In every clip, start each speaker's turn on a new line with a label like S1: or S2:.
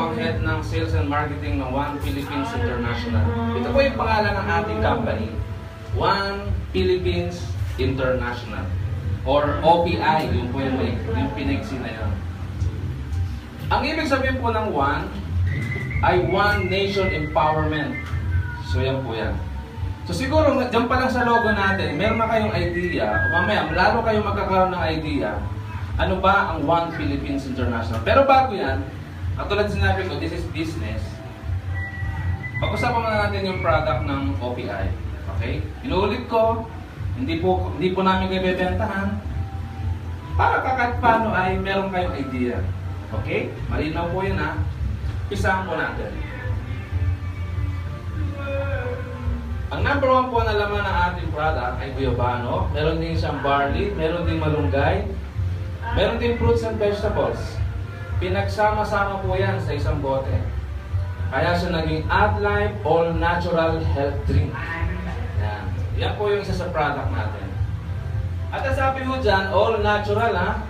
S1: ang head ng sales and marketing ng One Philippines International. Ito po yung pangalan ng ating company. One Philippines International. Or OPI, yun po yung pinagsi na yun. Ang ibig sabihin po ng One ay One Nation Empowerment. So yan po yan. So siguro, dyan pa lang sa logo natin, meron na kayong idea, o mamaya, lalo kayong magkakaroon ng idea, ano ba ang One Philippines International. Pero bago yan, katulad sinabi ko, this is business. Pag-usapan muna natin yung product ng OPI. Okay? Inuulit ko, hindi po namin kayo bebentahan. Para kahit paano ay meron kayong idea. Okay? Malinaw po yun ha. Pisahan po natin. Ang number 1 po na laman ng ating product ay guyabano. Meron din siyang barley, meron din malunggay, meron din fruits and vegetables. Pinagsama-sama po yan sa isang bote. Kaya siya naging AdLife All Natural Health Drink. Yan. Yan po yung isa sa product natin. At sabi mo dyan, all natural ha.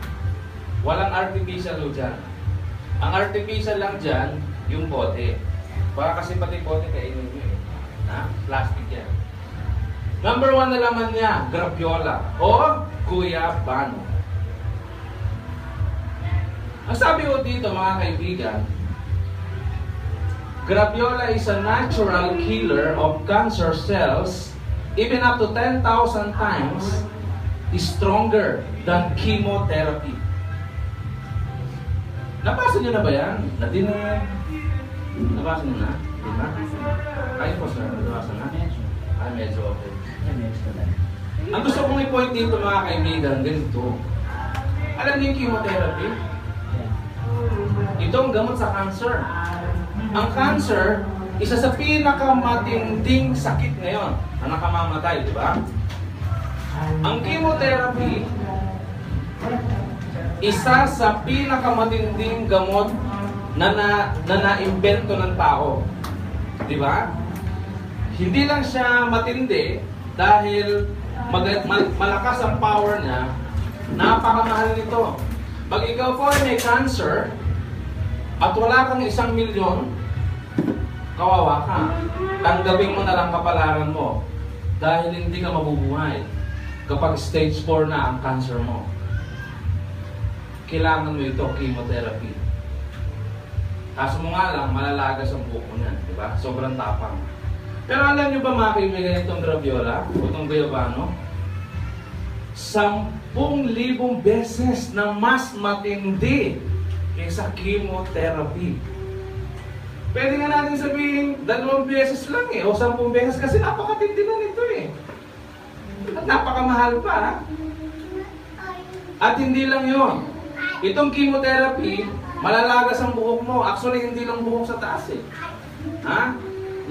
S1: Walang artificial ho dyan. Ang artificial lang dyan, yung bote. Para kasi pati bote kainin nyo eh. Ha? Plastic yan. Number 1 na laman niya, graviola o guyabano. Ang sabi ko dito mga kaibigan, graviola is a natural killer of cancer cells even up to 10,000 times stronger than chemotherapy. Nabasa nyo na ba yan? Nabasa nyo na? Di ba? Ayun po sir, nabasa na? Ay, medyo okay. Ang gusto kong i-point dito mga kaibigan, ganito. Alam niyo yung chemotherapy? Ito ang gamot sa cancer. Ang cancer, isa sa pinakamatinding sakit ngayon na nakamamatay, di ba? Ang chemotherapy, isa sa pinakamatinding gamot na na-imbento ng tao. Di ba? Hindi lang siya matindi dahil malakas ang power niya, napakamahal nito. Pag ikaw po ay may cancer at wala kang 1 milyon, kawawa ka. Tanggapin mo na lang kapalaran mo dahil hindi ka mabubuhay kapag stage 4 na ang cancer mo. Kailangan mo ito, chemotherapy. Kaso mo nga lang, malalagas ang buko niyan, di ba? Sobrang tapang. Pero alam niyo ba mga kaibigan itong graviola, o itong guyabano? 10,000 beses na mas matindi kaysa chemotherapy. Pwede nga natin sabihin, 2 beses lang eh, o 10 beses kasi napakatindi na nito eh. At napakamahal pa ha? At hindi lang yun. Itong chemotherapy, malalagas ang buhok mo. Actually, hindi lang buhok sa taas eh. Ha?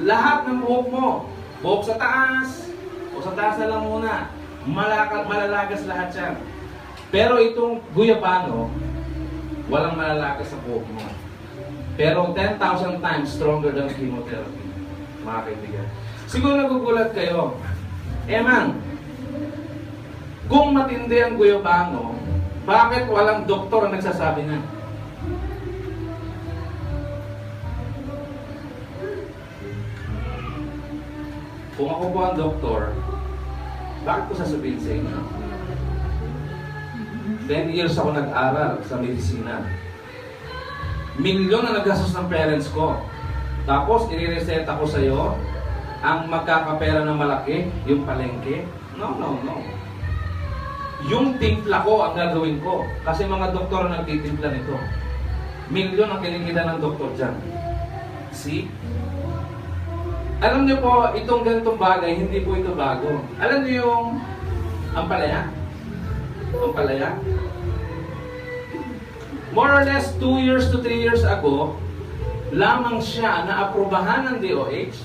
S1: Lahat ng buhok mo. Buhok sa taas. O sa taas na lang muna. Malalagas lahat yan. Pero itong guyabano, walang malalagas sa buhok mo. Pero 10,000 times stronger than chemotherapy. Mga kaibigan. Siguro nagugulat kayo. Man, kung matindi ang guyabano, bakit walang doktor ang nagsasabi na? Kung ako po ang doktor, bakit ko sasabihin sa inyo? 10 years ako nag-aral sa medisina. Milyon na naggastos ng parents ko. Tapos, i-reseta ko sa iyo ang magkakapera ng malaki, yung palengke. No. Yung timpla ko ang gagawin ko. Kasi mga doktor ang nagtitimpla nito. Milyon ang kinikita ng doktor dyan. See? Alam niyo po, itong ganitong bagay, hindi po ito bago. Alam niyo yung ampalaya? Ampalaya? More or less 2 years to 3 years ago, lamang siya na aprubahan ng DOH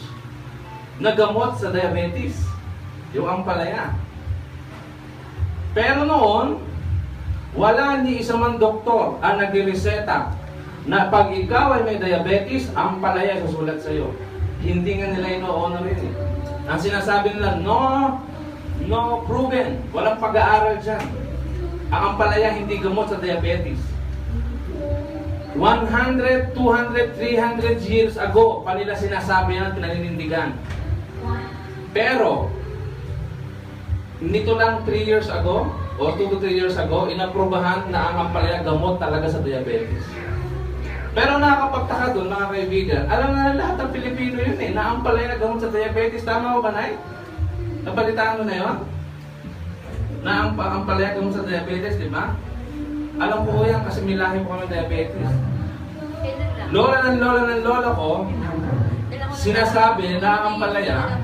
S1: na gamot sa diabetes. Yung ampalaya. Pero noon, wala ni isang man doktor ang nagre-reseta na pag ikaw ay may diabetes, ampalaya susulat sa iyo. Hindi nga nila ino-honor yun eh. Ang sinasabi nila, no proven. Walang pag-aaral dyan. Ang ampalaya hindi gamot sa diabetes. 100, 200, 300 years ago pa nila sinasabi yan at pinaninindigan. Pero, nito lang 3 years ago, o 2 to 3 years ago, inaprubahan na ang ampalaya gamot talaga sa diabetes. Pero nakakapagtaka doon, mga kaibigan, alam na lahat ng Pilipino yun eh, na ampalaya gamot sa diabetes. Tama ba, Nay? Nabalitaan mo na yun? Na ang ampalaya gamot sa diabetes, di ba? Alam ko yan kasi may lahi po kami diabetes. Lola ng lola ko, sinasabi na ang ampalaya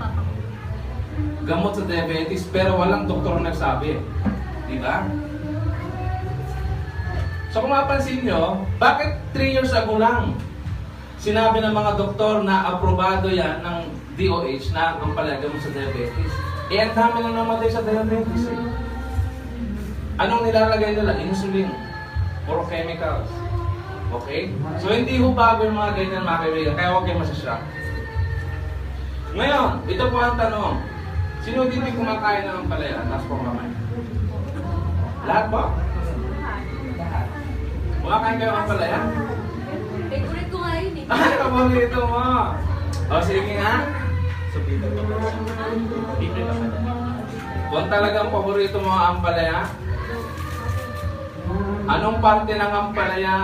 S1: gamot sa diabetes, pero walang doktor na nagsabi. Di ba? So kung mapansin nyo, bakit 3 years ago lang sinabi ng mga doktor na aprobado yan ng DOH na ang ampalaya gamot sa diabetes? Eh, ang dami lang namatay sa diabetes eh. Anong nilalagay nila? Insulin. Or chemicals. Okay? So hindi ho bago yung mga ganyan, mga kaibigan. Kaya huwag kayo masashock. Ngayon, ito po ang tanong. Sino dito yung kumakain ng ampalaya? Taas po kamay. Lahat ba? Lahat. Kumakain kayo ng ampalaya?
S2: Favorite ko nga yun eh.
S1: Ay, paborito mo! O, sige nga. Kung talagang paborito mo ang ampalaya, anong parte ng ampalaya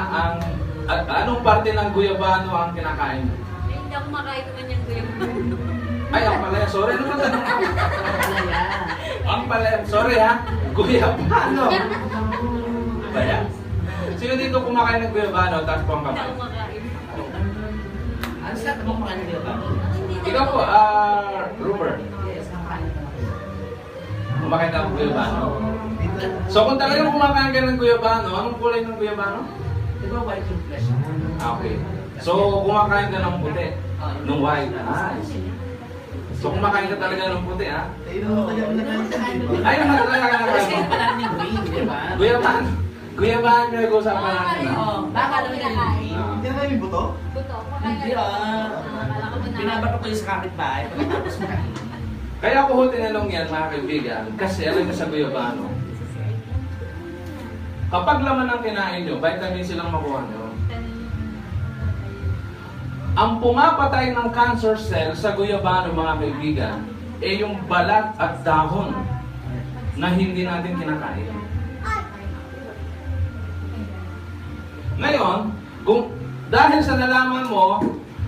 S1: at anong parte ng guyabano ang kinakain mo?
S2: Eh, hindi ako makain naman yung guyabano.
S1: Ay, ampalaya. Sorry, ano ba tanong? Ampalaya. Sorry ha. Guyabano. Diba yan? Sino dito kumakain ng guyabano? Taas po ang
S2: Hindi
S1: kamay.
S2: ako makain.
S3: Ano sila kumakain ng ba?
S2: Hindi na
S1: Ikaw po,
S2: ako.
S1: Rupert.
S3: Yes, kumakain ng
S1: Kumakain ka ng guyabano. So kung talagang kumakain ka ng guyabano, anong kulay ng guyabano?
S3: Di ba white yung flesh?
S1: Okay. So kumakain ka ng puti. Nung white. So kumakain ka talaga ng puti, ha? Ay, talaga ka
S3: Kasi
S1: ng
S3: parang yung green, di ba?
S1: guyabano. Guyabano yung nag-uusapan natin, ha?
S3: Oo, baka alam mo yung green.
S4: Hindi na may buto?
S2: Buto. Kumakain
S3: Hindi
S2: ka
S3: ah.
S2: lang. Akala ko ba na-
S3: Binabato ko yung sa kapitbahay pagkatapos makain.
S1: Kaya ako ho tinanong yan, mga kaibigan, kasi alam niyo sa guyabano, kapag laman ang kinain nyo, vitamin C lang makuha nyo. Ang pumapatay ng cancer cell sa guyabano, mga kaibigan, eh yung balat at dahon na hindi natin kinakain. Ngayon, kung dahil sa nalaman mo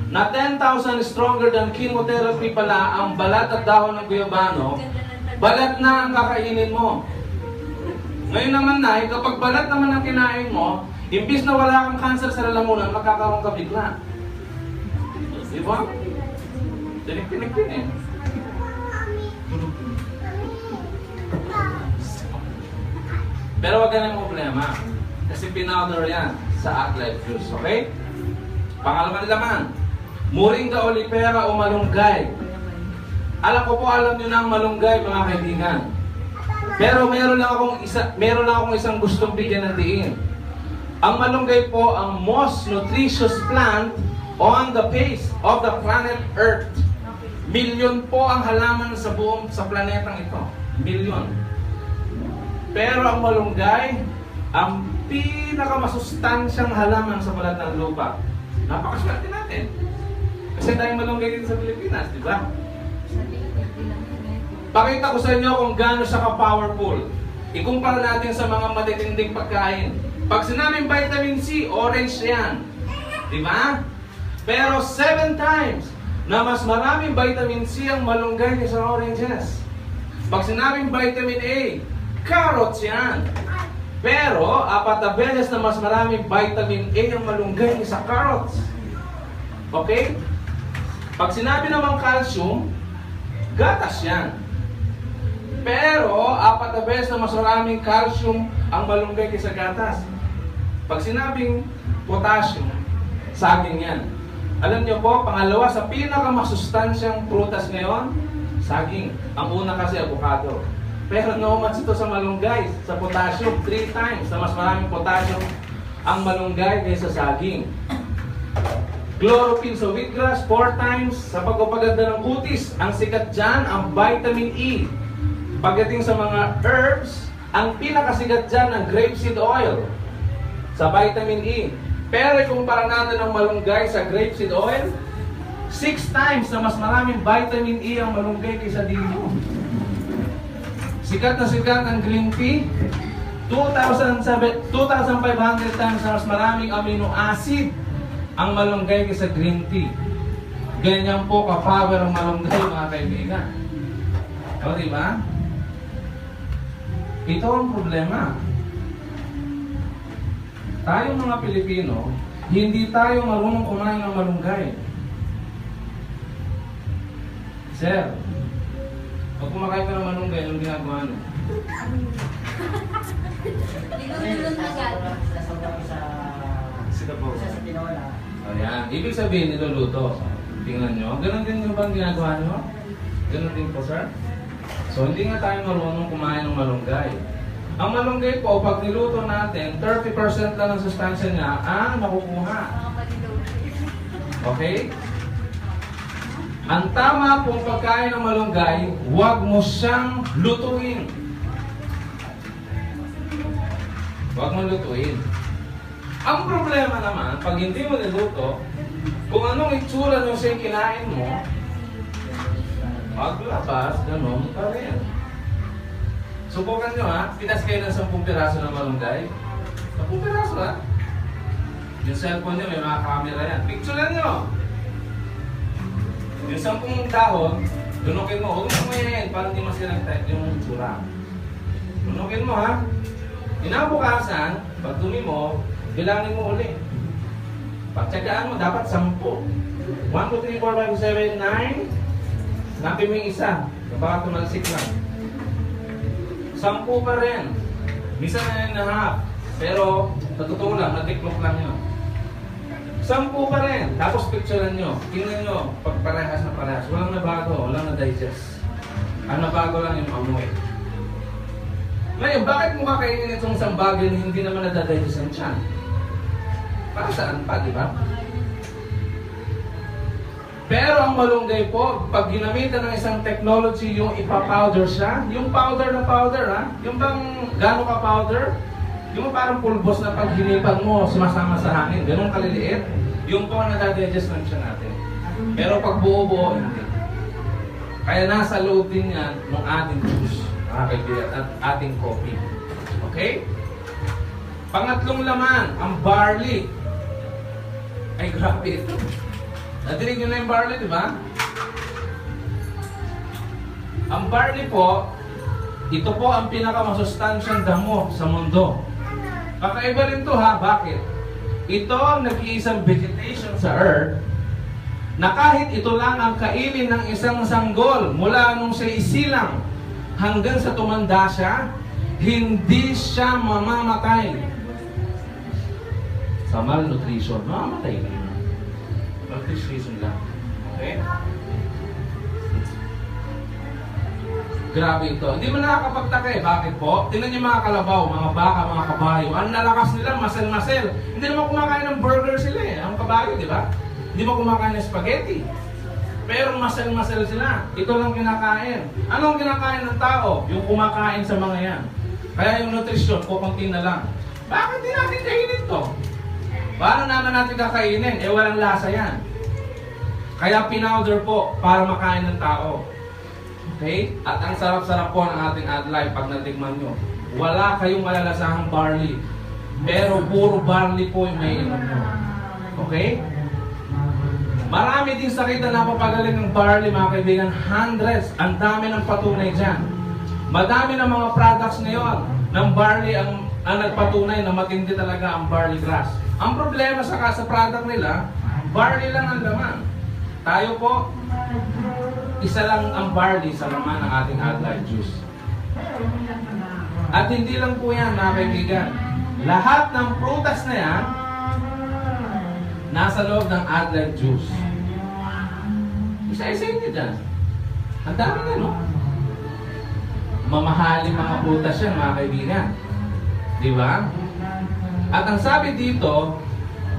S1: na 10,000 stronger than chemotherapy pala ang balat at dahon ng guyabano, balat na ang kakainin mo. Ngayon naman na, kapag balat naman ang kinain mo, imbis na wala kang cancer sa lalamunan, magkakaroon ka bigla. Di ba? Tinik-tinik din eh. Pero wag ka ng problema. Kasi pinowder yan sa AgLife Juice, okay? Pangalaman naman, Moringa olifera o malunggay. Alam ko po, alam niyo na ang malunggay, mga kaibigan. Pero meron lang akong isang gustong bigyan ng diin. Ang malunggay po ang most nutritious plant on the face of the planet Earth. Milyon po ang halaman sa planetang ito. Milyon. Pero ang malunggay, ang pinakamasustansyang halaman sa balat ng lupa. Napakaswerte natin. Kasi tayong malunggay dito sa Pilipinas, di ba? Pakita ko sa inyo kung gaano siya ka-powerful. Ikumpara natin sa mga matitinding pagkain. Pag sinabing vitamin C, orange yan. Di ba? Pero 7 times na mas maraming vitamin C ang malunggay kaysa oranges. Pag sinabing vitamin A, carrots yan. Pero 4 beses na mas maraming vitamin A ang malunggay kaysa carrots. Okay? Pag sinabi naman calcium, gatas yan. Pero 4 beses na mas maraming calcium ang malunggay kaysa gatas. Pag sinabing potassium, saging yan. Alam niyo po, pangalawa sa pinakamasustansyang prutas ngayon, saging. Ang una kasi avocado. Pero no match ito sa malunggay, sa potassium, 3 times na mas maraming potassium ang malunggay kaysa saging. Chlorophyll sa wheatgrass, 4 times sa pagpapaganda ng kutis. Ang sikat dyan, ang vitamin E. Pagdating sa mga herbs, ang pinakasikat dyan ang grapeseed oil sa vitamin E. Pero ikumpara natin ang malunggay sa grapeseed oil, 6 times na mas maraming vitamin E ang malunggay kaysa dito. Sikat na sikat ang green tea, 2,500 times na mas maraming amino acid ang malunggay kaysa green tea. Ganyan po ka-power ang malunggay, mga kaibigan. O, diba? Ito ang problema. Tayong mga Pilipino, hindi tayo marunong kumain ng malunggay. Sir, pag kumakain ka ng malunggay, anong ginagawa nyo?
S2: Nilulunod agad.
S3: Sa tinola.
S1: Ayan, ibig sabihin niluluto. Tingnan nyo, ganun din yung bang ginagawa nyo? Ganun din po, sir? So, hindi nga tayo marunong kumain ng malunggay. Ang malunggay po, pag niluto natin, 30% lang ng sustansya niya ang makukuha.
S2: Mga panilaw.
S1: Okay? Ang tama pong pagkain ng malunggay, huwag mo siyang lutuin. Huwag mo lutuin. Ang problema naman, pag hindi mo niluto, kung anong itsura nung siya kinain mo, maglabas, ganun pa rin. Subukan nyo ha, pinas kayo ng 10 piraso ng malunggay. 10 piraso ha? Yung cellphone nyo, may mga camera yan. Picturean nyo! Yung 10 dahon, dunukin mo. Huwag mo yan para hindi masirang yung tsura. Dunukin mo ha. Inabukasan, pag dumi mo, bilangin mo uli. Pagtsagaan mo, dapat 10. 1, 2, 3, 4, 5, 6, 7, 9. Napi mo yung isa. Baka tumalsik lang. 10 pa rin. Misa na 9.5. Pero, natutuwa lang, natiklok lang yun. 10 pa rin. Tapos picturean nyo. Tingnan nyo, pag parehas na parehas. Walang nabago, walang na-digest. Ang nabago lang yung amoy. Ngayon, bakit mo kakainin itong isang bagay na hindi naman nadadigest ang tiyan? Para saan pa, di ba? Pero ang malunggay po, pag ginamitan ng isang technology, yung ipa-powder siya, yung powder na powder, ha? Yung bang gano'n ka powder? Yung parang pulbos na pag hinipan mo, sumasama sa hangin, gano'n kaliliit, yung po nadadigest lang siya natin. Pero pag buo-buo, hindi. Kaya nasa loob din yan ng ating juice, mga kaibigan, at ating coffee. Okay? Pangatlong laman, ang barley. Ay, grabe ito. Nadinig nyo na yung barley, di ba? Ang barley po, ito po ang pinakamasustansyang damo sa mundo. Kakaiba rin to ha, bakit? Ito ang nag-iisang vegetation sa earth na kahit ito lang ang kainin ng isang sanggol mula nung siya isilang hanggang sa tumanda siya, hindi siya mamamatay sa malnutrition. Mamamatay na. Malnutrition lang. Okay? Grabe ito. Hindi mo nakakapagtaka eh. Bakit po? Tingnan niyo mga kalabaw, mga baka, mga kabayo. Ang lalakas nila, masel-masel. Hindi naman kumakain ng burger sila eh. Ang kabayo, di ba? Hindi mo kumakain ng spaghetti. Pero masel-masel sila. Ito lang kinakain. Anong kinakain ng tao? Yung kumakain sa mga yan. Kaya yung nutrisyon, kukunti na lang. Bakit di natin kainin to? Paano naman natin kakainin? Eh walang lasa yan. Kaya pinowder po para makain ng tao. Okay? At ang sarap-sarap po ng ating adlife pag natikman nyo. Wala kayong malalasahang barley. Pero puro barley po yung may inom nyo. Okay? Marami din sakit na napapagaling ng barley, mga kaibigan. Hundreds. Ang dami ng patunay dyan. Madami ng mga products ngayon ng barley ang nagpatunay na matindi talaga ang barley grass. Ang problema sa product nila, barley lang ang laman. Tayo po, isa lang ang barley sa laman ng ating adlife juice. At hindi lang po yan, mga kaibigan. Lahat ng prutas na yan, nasa loob ng adlife juice. Isa-isa yun dyan. Ang dami na, no? Mamahaling mga prutas yan, mga kaibigan. Di ba? At ang sabi dito,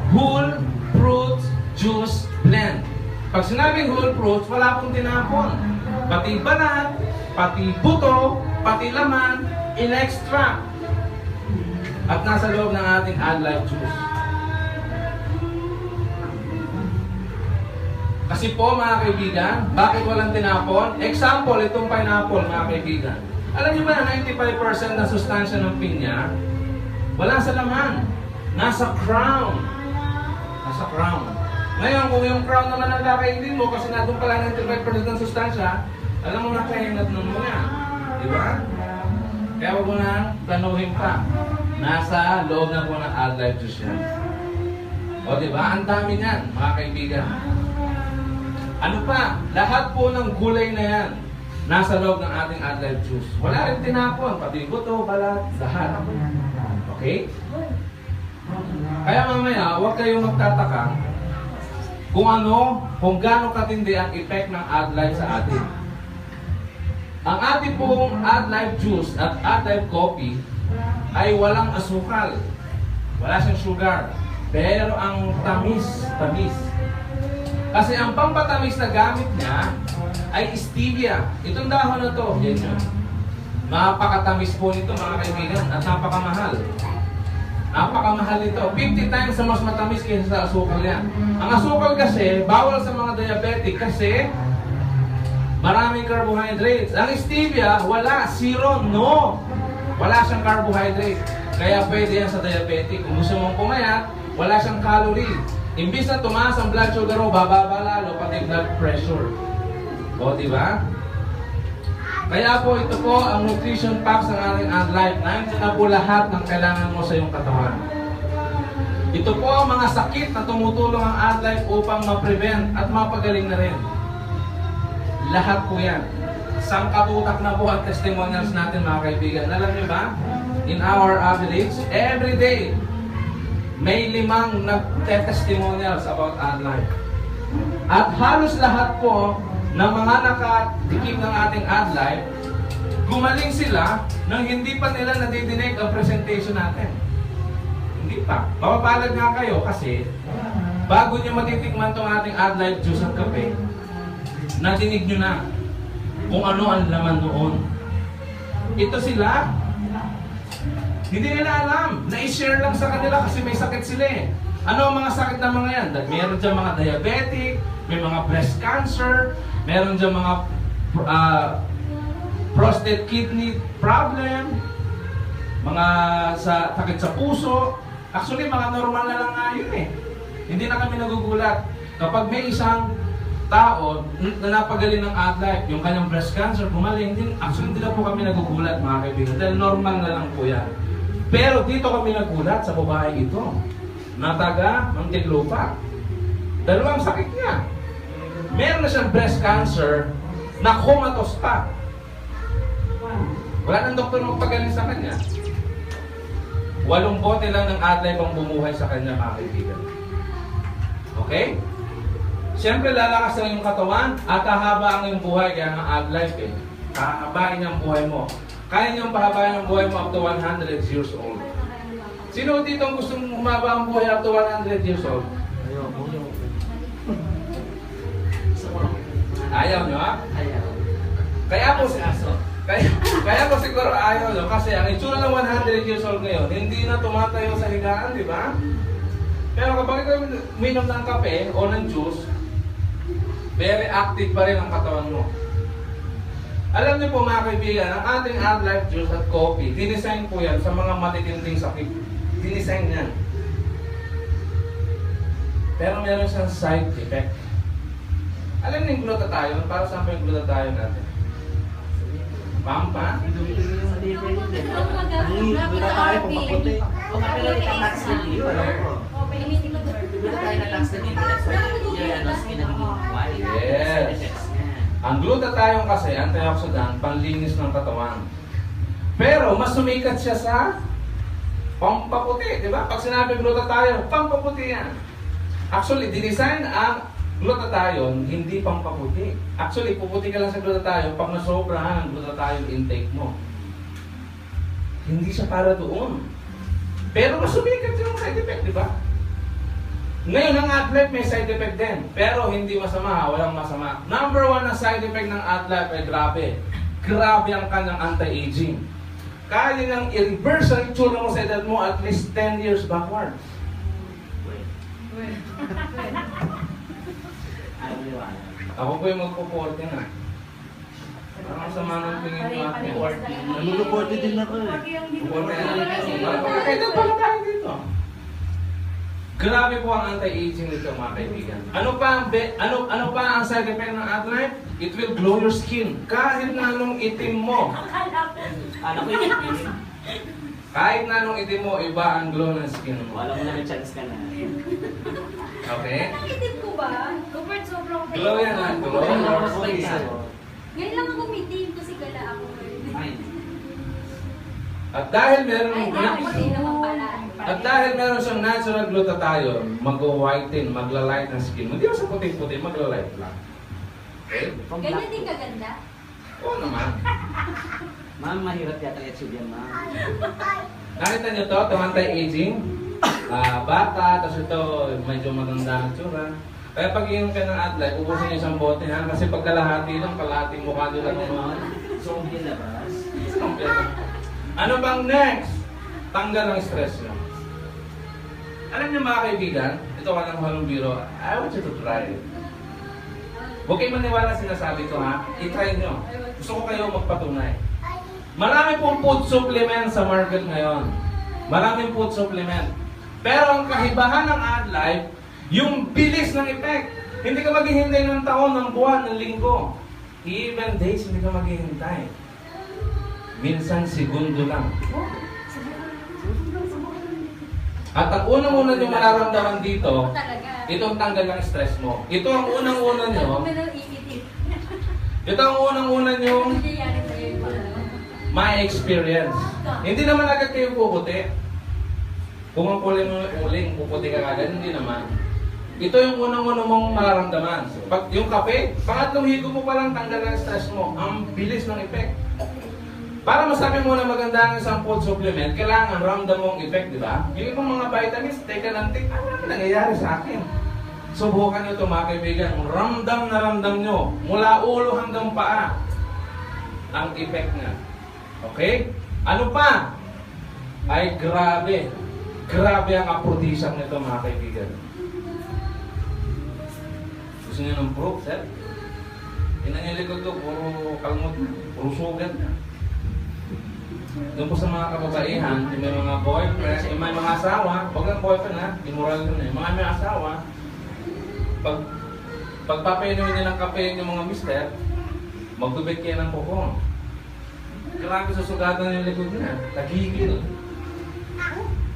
S1: whole fruit juice blend. Pag sinabing whole fruits, wala pong tinapon. Pati balat, pati buto, pati laman, in-extract. At nasa loob ng ating adlife juice. Kasi po mga kaibigan, bakit walang tinapon? Example, itong pineapple mga kaibigan. Alam niyo ba na 95% na sustansya ng pinya, wala sa laman. Nasa crown. Nasa crown. Ngayon, kung yung crown naman ang kakainin mo, kasi natin pala 95% ng sustansya, alam mo na kainat nun mo na. Di ba? Kaya huwag mo na planuhin pa. Nasa loob na po ng Add Life Juice yan. O di ba? Ang dami niyan, mga kaibigan. Ano pa? Lahat po ng gulay na yan, nasa loob ng ating Add Life Juice. Wala rin tinapon, pati buto, balat, lahat. Okay? Kaya mamaya, huwag kayong magtataka kung gaano katindi ang effect ng Add Life sa atin. Ang ating pong Add Life Juice at Add Life Coffee ay walang asukal. Wala siyang sugar. Pero ang tamis. Kasi ang pampatamis na gamit niya ay stevia. Itong dahon na to, yan yun. Napakatamis po nito mga kaibigan at napakamahal. Napakamahal ito. 50 times na mas matamis kaysa sa asukal yan. Ang asukal kasi, bawal sa mga diabetic kasi maraming carbohydrates. Ang stevia, wala. Zero. No. Wala siyang carbohydrate. Kaya pwede yan sa diabetic. Kung gusto mong pumayat, wala siyang calorie. Imbis na tumaas ang blood sugar mo, bababa lalo, pati blood pressure. O, di ba? Kaya po, ito po ang nutrition packs ng ating Add Life. Nandiyan na po lahat ng kailangan mo sa iyong katawan. Ito po ang mga sakit na tumutulong ang Add Life upang ma-prevent at mapagaling na rin. Lahat po yan. Sangkatutak na po ang testimonials natin mga kaibigan. Alam niyo ba? In our village, every day, may 5 nagte-testimonials about Add Life. At halos lahat po ng mga nakatikim ng ating Add Life, gumaling sila nang hindi pa nila nadidinig ang presentation natin. Hindi pa. Mapapalag nga kayo kasi bago nyo matitikman itong ating Add Life Juice at kape, nadinig nyo na kung ano ang laman noon. Ito sila, hindi nila alam. Na-share lang sa kanila kasi may sakit sila eh. Ano ang mga sakit na mga yan? Meron dyan mga diabetic, may mga breast cancer, meron dyan mga prostate kidney problem, mga sakit sa puso. Actually, mga normal na lang nga yun eh. Hindi na kami nagugulat. Kapag may isang tao na napagaling ng Add Life, yung kanyang breast cancer, gumaling din. Actually, hindi na po kami nagugulat mga kaibigan. Dahil normal na lang po yan. Pero dito kami nagulat sa babae ito na taga Muntinlupa. 2 sakit niya. Meron na siyang breast cancer na comatose pa. Wala nang doktor magpagaling sa kanya. 8 bote lang ng Add Life ang bumuhay sa kanya mga kaibigan. Okay? Siyempre lalakas lang yung katawan at hahaba ang iyong buhay kaya ng Add Life eh. Hahabain ang buhay mo. Kaya niyong pahabain ang buhay mo up to 100 years old. Sino dito ang gustong humaba ang buhay up to 100 years old? Ayaw nyo ha?
S3: Ayaw.
S1: Kaya po siguro ayaw nyo kasi ang itsura ng 100 years old ngayon, hindi na tumatayo sa higaan, di ba? Pero kapag ikaw minom ng kape o ng juice, very active pa rin ang katawan mo. Alam niyo po mga kaibigan, ang ating Add Life Juice at Coffee, dinisign po yan sa mga matitinding sakit. Dinisign yan. Pero meron siyang side effect. Alam niyo yung glutathione? Para saan pa yung glutathione natin? Pampa?
S3: Doon tayo kung maputi. Kung kapila itatax na dito, doon tayo na-tax na dito. Yung skin nagiging white.
S1: Yes. Ang glutathione kasi, antioxidant, panlinis ng katawan. Pero, mas sumikat siya sa pampaputi, di ba? Pag sinabi glutathione, pampaputi yan. Actually, dinesign ang glutathione, hindi pampaputi. Actually, puputi ka lang sa glutathione pag nasobrahan ang glutathione intake mo. Hindi siya para doon. Pero mas sumikat yung side effect, di ba? Ngayon, ang Add Life may side effect din. Pero hindi masama, walang masama. Number 1 na side effect ng Add Life ay grabe. Grabe ang kanyang anti-aging. Kaya niyang i-reverse ang itsura mo sa edad mo at least 10 years backward.
S3: Ayaw nila.
S1: Ako po yung magpo-40 na. Parang sama ng tingin ko akin.
S4: Naluluporte din ako eh.
S1: Kaya pala tayo dito. Grabe po ang anti-aging nito mga kaibigan. Ano pa ang side effect ng AdLife? It will glow your skin. Kahit na anong itim mo.
S3: Ano ko yun?
S1: Kahit na anong itim mo, iba ang glow ng skin mo.
S3: Wala mo na may chance ka na.
S1: Okay?
S2: Nakitin ko ba? Compared sobrang
S1: Glow yan ha. Glow.
S2: Ngayon lang ako umitim kasi gala ako.
S1: At dahil meron
S2: Ay, hindi naman pala.
S1: At dahil meron siyang natural glutathione, mag-whiten, magla-light ng skin mo. Hindi mo sa puti-puti, magla-light lang. Okay?
S2: Ganyan din kaganda.
S1: Oo naman.
S3: Ma'am, mahirap yata i-achieve yan, ma'am.
S1: Nakita niyo to, ito anti-aging. Bata, tapos ito medyo maganda ang tsura. Kaya pag iinom ka ng AdLife, ubusin niyo isang bote ha. Kasi pag kalahati lang, kalahating mukha nyo lang naman.
S3: So, hindi labas.
S1: Ano bang next? Tanggal ang stress nyo. Alam niyo mga kaibigan, ito ka ng halong biro, I want you to try it. Huwag kayo maniwala sinasabi ko ha, i-try nyo. Gusto ko kayo magpatunay. Marami pong food supplement sa market ngayon. Maraming food supplement. Pero ang kahibahan ng AdLife, yung bilis ng effect. Hindi ka maghihintay ng taon, ng buwan, ng linggo. Even days, hindi ka maghihintay. Minsan, segundo lang. At ang unang-una nyo mararamdaman dito,
S2: Talaga.
S1: itong tanggal ng stress mo. Ito ang unang-una nyo,
S2: Pero iitin.
S1: ito ang unang-una nyo
S2: Hindi nangyayari sa'yo yung pala.
S1: ma-experience. Hindi naman agad kayo puputi. Kung ang kulay mo uling, puputi ka agad, hindi naman. Ito yung unang-una mong mararamdaman. Pag yung kape, pangatlong higo mo pa lang tanggal ng stress mo. Ang bilis ng effect. Para masabi mo na maganda ang isang food supplement, kailangan ramdam mong effect, di ba? Yung ibang mga vitamins, teka lang, ano naman nangyayari sa akin? Subukan nyo ito mga kaibigan. Ramdam na ramdam nyo, mula ulo hanggang paa, ang effect niya. Okay? Ano pa? Ay grabe. Grabe ang aphrodisiac nito mga kaibigan. Gusto niyo ng proof, sir? Tingnan niyo likod ko, puro kalmot na, puro sugat na. Doon po sa mga kababaihan, yung may mga boyfriend, yung may mga asawa, huwag lang boyfriend ha, immoral yun eh. Mga may asawa, pagpapainumin niya ng kape yung mga mister, magtubig kayo ng kuko. Grabe susugatan yung likod niya, tagigil.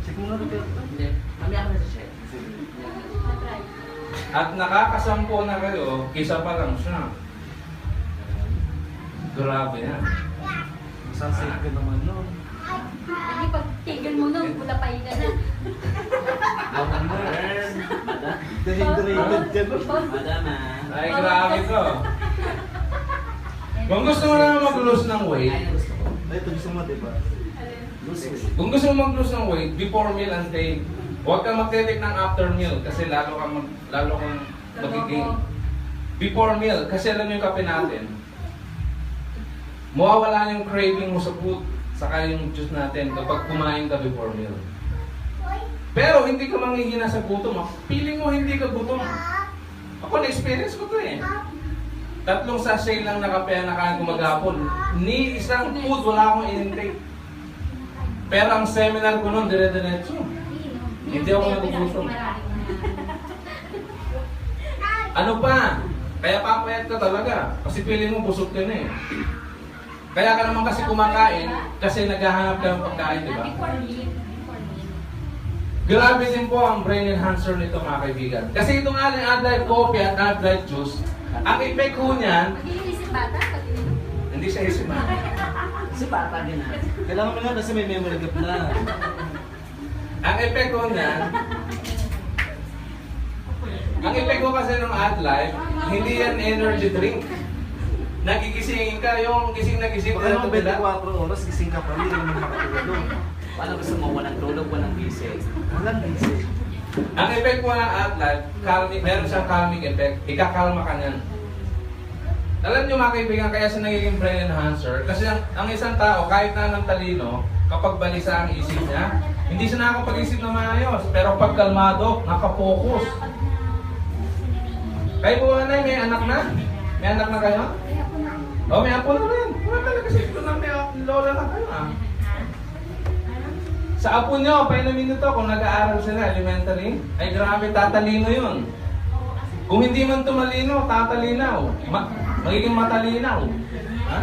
S4: Check mo na rin kayo.
S3: Hindi. Kami ako na sa check.
S2: Na-try.
S1: At nakakasampo na kayo, isa pa lang siya. Grabe yan.
S4: Isang safe ka naman no.
S2: Hindi pag tigil mo nun, bulapay ka na.
S3: Madam, madam.
S4: Dehydrated ka no.
S3: Madam, ah.
S1: Ay, grabe to. Kung gusto mo naman mag-lose ng weight,
S3: Ay, gusto ko.
S4: Ay, ito gusto mo diba? Lose weight.
S1: kung gusto mo mag-lose ng weight, before meal and take, huwag kang magte-take ng after meal kasi lalo kang magiging. Before meal, kasi alam mo yung kape natin, mawawala yung craving mo sa food, saka yung juice natin kapag kumain ka before meal. Pero hindi ka manghihina sa gutom. Feeling mo hindi ka gutom. Ako na-experience ko to eh. 3 sachet lang na kape ang nakain ko maghapon. Ni isang food wala akong in-intake. Pero ang seminar ko noon, dire-diretso. Hindi ako nagugutom. Ano pa? Kaya papayat ka talaga. Kasi feeling mo busog ka na eh. Kaya ka naman kasi kumakain kasi naghahanap ka ng pagkain, di ba?
S2: Before meal. Before meal.
S1: Grabe din po ang brain enhancer nito mga kaibigan. Kasi itong aling AdLife coffee at AdLife juice, ang effect ko niyan,
S2: Mag-iisip bata? Pag-inom?
S1: hindi siya isipan.
S3: Kasi bata din ah.
S4: Kailangan mo nga kasi may memory gap na.
S1: Ang effect ko niyan, ang effect ko kasi ng AdLife, hindi yan energy drink. Nagigisingin ka, yung gising na gising
S4: Baka
S1: ka
S4: naman
S1: na
S4: 24 oras gising ka pa rin, hindi naman makatulog.
S3: Paano gusto mo? Walang tulog, walang gising.
S4: Walang gising.
S1: Ang effect mo ng AdLife, meron siyang calming effect. Ikakalma ka niyan. Alam niyo mga kaibigan, kaya siya nagiging brain enhancer. Kasi ang isang tao, kahit na ng talino, kapag balisa ang isip niya, hindi siya nakakapag-isip na maayos. Pero pag kalmado, nakapokus. Kayo po, Anay, may anak na? May anak na kayo?
S2: Kaya po na.
S1: Oh, may apo na rin. Wala talaga kasi ito na may lola na kayo ah. Sa apo nyo, painumin nyo to kung nag-aaral sila, elementary. Ay grabe, tatalino yun. Kung hindi man tumalino, tatalinaw. Magiging matalinaw. Ha?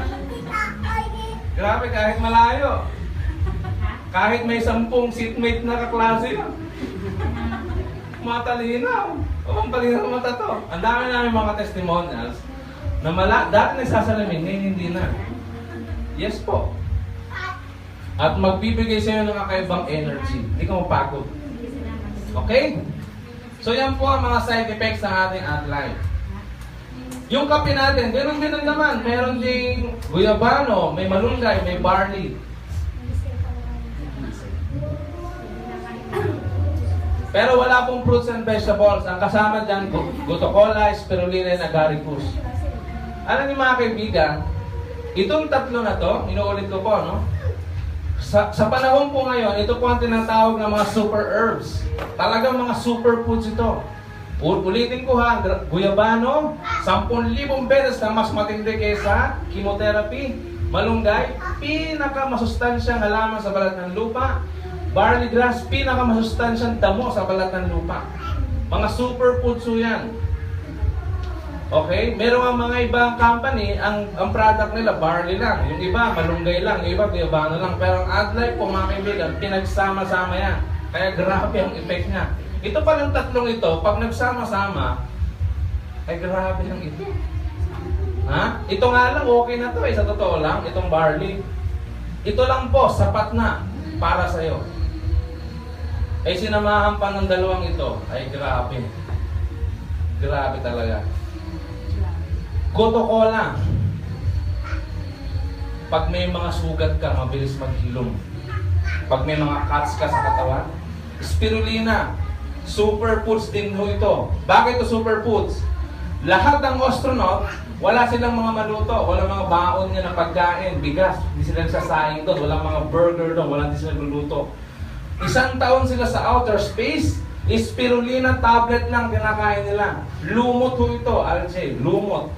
S1: Grabe, kahit malayo. Kahit may 10 seatmate na kaklase yun. Matalinaw. O, ang palinaw ng mata to. Ang dami namin mga testimonials na dati nagsasalamin, ngayon hindi na. Yes po. At magbibigay sa iyo ng kakaibang energy. Hindi ka mapagod. Okay? So yan po ang mga side effects ng ating outline. Yung kape natin, ganun din ang naman. Meron ding guyabano, may malunggay, may barley. Pero wala pong fruits and vegetables. Ang kasama dyan, gutocola, spirulina, and agaricus. Alam niyo mga kaibigan, itong tatlo na to, inuulit ko po, no? Sa panahon po ngayon, ito po ang tinatawag ng mga super herbs. Talagang mga superfoods ito. Ulitin ko ha, guyabano, 10,000 beses na mas matindi kaysa chemotherapy. Malunggay, pinakamasustansyang halaman sa balat ng lupa. Barley grass, pinakamasustansyang damo sa balat ng lupa. Mga superfoods po yan. Okay? Meron ang mga ibang company, ang product nila, barley lang. Yung iba, malunggay lang. Yung iba, guyabano lang. Pero ang AdLife po, mga kaibigan, pinagsama-sama yan. Kaya grabe ang effect niya. Ito palang tatlong ito, pag nagsama-sama, ay grabe ang ito. Ha? Ito nga lang, okay na to eh. Sa totoo lang, itong barley. Ito lang po, sapat na para sa'yo. Ay sinamahan pa ng dalawang ito. Ay grabe. Grabe talaga. Gutocola. Pag may mga sugat ka, mabilis maghilom. Pag may mga cuts ka sa katawan. Spirulina. Superfoods din ho ito. Bakit ito superfoods? Lahat ng astronaut, wala silang mga maluto, wala mga baon niya ng pagkain, bigas, hindi sila nagsasayang doon, wala mga burger doon, wala hindi sila nagluluto. 1 taon sila sa outer space, spirulina tablet lang kinakain nila. Lumot ho ito, Alche, lumot.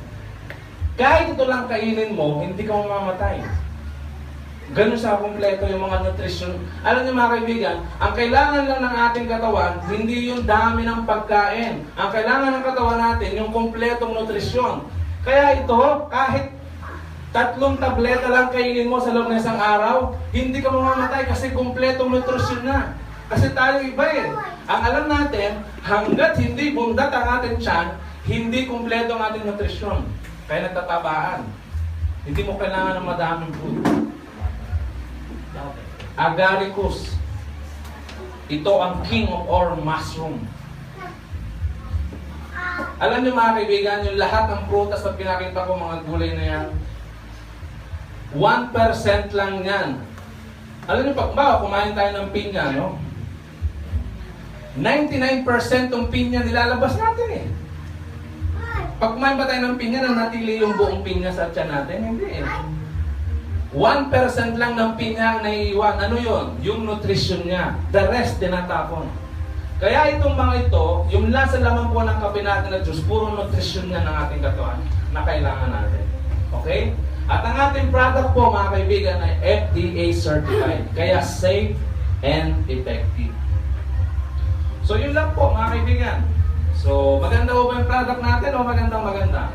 S1: Kahit ito lang kainin mo, hindi ka mamamatay. Ganun sa kumpleto yung mga nutrition. Alam niyo mga kaibigan, ang kailangan lang ng ating katawan, hindi yung dami ng pagkain. Ang kailangan ng katawan natin, yung kumpletong nutrisyon. Kaya ito, kahit 3 tableta lang kainin mo sa loob ng isang araw, hindi ka mamamatay kasi kumpletong nutrisyon na. Kasi tayo iba eh. Ang alam natin, hanggat hindi bundat ang ating tiyan, hindi kumpleto ang ating nutrisyon. Kaya nagtatabaan. Hindi mo kailangan ng madaming food. Agaricus. Ito ang king of all mushroom. Alam niyo mga kaibigan, yung lahat ng prutas na pinakita ko, mga gulay na yan, 1% lang yan. Alam niyo ba, kumain tayo ng pinya, no? 99% ng pinya nilalabas natin eh. Pag kumain ba tayo ng pinya, nanatili yung buong pinya sa tiyan natin? Hindi eh. 1% lang ng pinya ang naiiwan. Ano yun? Yung nutrition niya. The rest, tinatapon. Kaya itong mga ito, yung lasa lamang po ng kape natin na juice, puro nutrition niya ng ating katawan na kailangan natin. Okay? At ang ating product po, mga kaibigan, ay FDA certified. Kaya safe and effective. So yun lang po, mga kaibigan. So maganda po ba yung product natin o magandang maganda?